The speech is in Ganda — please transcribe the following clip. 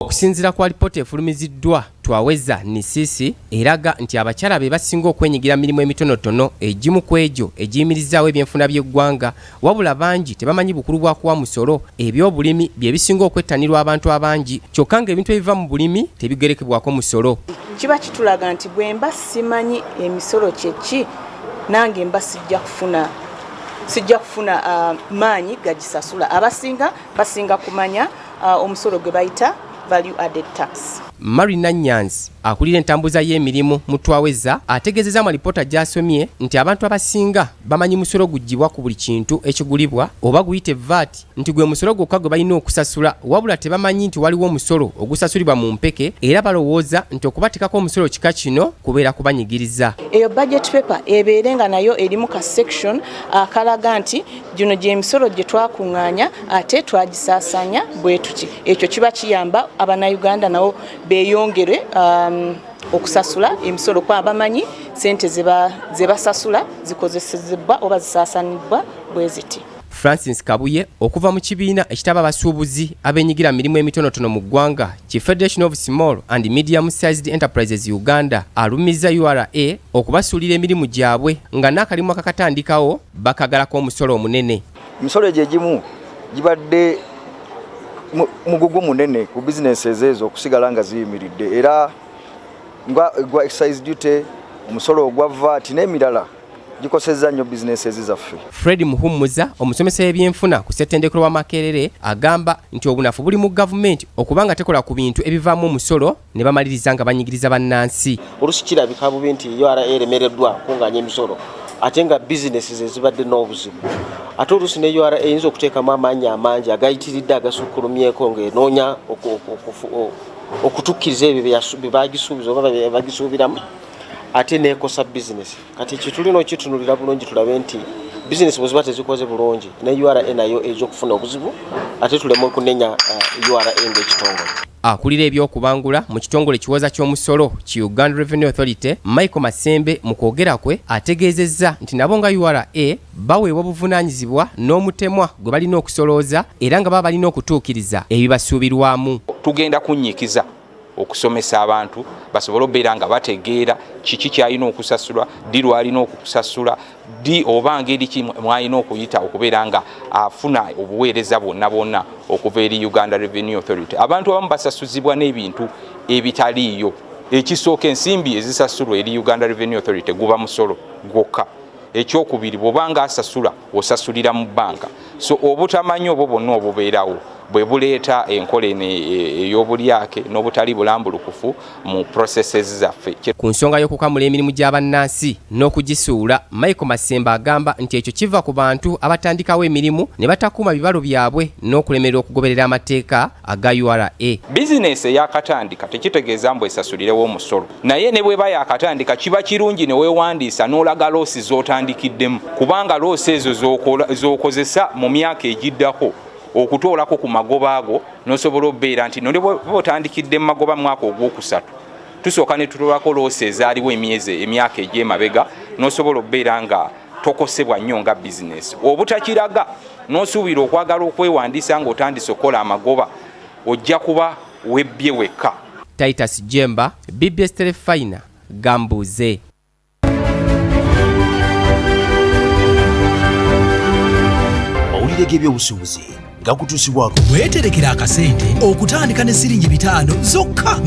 Okusinziira kwa lipoota efulumiziddwa Twaweza Nisisi eraga nti abakyala be basinga okwenyigira mirimu emitonotono egimu ku egyo egiyimirizaawo ebyenfuna by'eggwanga wabula bangi tebamanyi bukulu bwa kuwa musolo eby'obulimi bye bisinga okwettanirwa abantu abangi kyokka ng'ebintu ebiva mu bulimi tebigerekebwako musolo. Kiba kitulaga nti bwe mba simanyi emisolo kyeki nange mba sijja kufuna maanyi gagisasula. Abasinga basinga kumanya omusolo gwe bayita value added tax. Marina Nyanzi akulira entambuza y'emirimu mu Twaweza ategeezezza mu alipoota gy'asomye nti abantu abasinga bamanyi musolo guggyibwa ku buli kintu ekigulibwa oba guyite VAT nti gwe musolo gwokka gwe balina okusasula wabula tebamanyi nti waliwo omusolo ogusasulibwa mu mpeke era balowooza nti okubatikako omusolo kika kino kubeera kubanyigiriza. Eyo budget paper ebeere nga nayo erimu ka section akalaga nti gino gy'emisolo gye twakuŋŋaanya ate twagisaasanya bwe tuki. Ekyo kiba kiyamba Abannayuganda nabo beyongere okusasula emisolo kwa bamanyi sente ze basasula zikozesezebwa oba zisaasanibwa bwe ziti. Francis Kabuye okuva mu kibiina ekitaba Abasuubuzi abenyigira mirimu emitonotono mu ggwanga ki Federation of Small and Medium Sized Enterprises Uganda alumizza URA okubasuulira emirimu gyabwe nga n'akalimu akakatandikawo bakagalako omusolo omunene. Emisolo egyo egimu gibadde mugugu munene ku businesses ezo okusigala nga ziyimiridde era gwa excise duty omusolo ogwa VAT n'emirala gikosezza nnyo businesses zaffe. Fred Muhumuza omusomesa w'ebyenfuna ku ssettendekero wa Makerere agamba nti obunafu buli mu gavumenti okubanga tekola ku bintu ebivaamu omusolo ne bamaliriza nga banyigiriza bannansi. Oluusi kirabika bubi nti URA eremereddwa kunganya emisolo ate nga businesses ezibadde n'obuzibu. Ate oluusi ne URA eyinza okuteekamu amaanyi amangi agayitiridde agasukkulumyeko ng'enoonya okutukkiriza ebyo bye bagisuubiza oba bye bagisuubiramu ate neekosa business. Kati kitulina okitunulira bulungi tulabe nti business bwe ziba tezikoze bulungi ne URA nayo ejja okufuna obuzibu ate tuleme okunenya URA ng'ekitongole. Akulira ebyokubangula mu kitongole kiwoza ky'omusolo ki Uganda Revenue Authority Michael Masembe mu kwogera kwe ategeezezza nti nabo nga URA baweebwa obuvunaanyizibwa n'omutemwa gwe balina okusolooza era nga baba balina okutuukiriza ebibasuubirwamu. Tugenda kunnyikiza okusomesa abantu basobole obeera nga bategeera kiki kyalina okusasulwa ddi lwalina okusasula ddi oba ngeri ki mwalina okuyita okubeera nga afuna obuweereza bwonna okuva eri Uganda Revenue Authority. Abantu abamu basasuzibwa n'ebintu ebitaliiyo. Ekisooka ensimbi ezisasulwa eri Uganda Revenue Authority guba musolo gwokka. Ekyokubiri bw'obanga asasula osasulira mu bbanka. So obutamanyi obwo bwonna obubeerawo bwe buleeta enkola ey'obulyake n'obutali bulambulukufu mu processes zaffe. Ku nsonga y'okukamula emirimu gy'abannansi n'okugisuula, Michael Masembe agamba nti ekyo kiva ku bantu abatandikawo emirimu ne batakuuma bibalo byabwe n'okulemerera okugoberera amateeka aga URA. Bizinesi eyakatandika tekitegeeza mbu esasulirewo omusolo, naye ne bweba yakatandika kiba kirungi ne weewandiisa n'olaga loosi z'otandikiddemu kubanga loosi ezo z'okozesa mu myaka egiddako okutoolako ku magoba ago n'osobola obeera nti noli bw'otandikidde mu magoba mwaka ogwokusatu tusooka ne tutoolako loosi ezaaliwo emyaka egy'emabega n'osobola obeera nga tokosebwa nnyo nga bizinesi. Obutakiraga n'osuubira okwagala okwewandiisa ng'otandise okukola amagoba ojja kuba webbye wekka. Titus Jemba, BBS Telefina, Gambuuze. Mawulire g'ebyobusuubuzi gakutuusibwako. Weeterekera akasente okutandika ne siringi 5 zokka.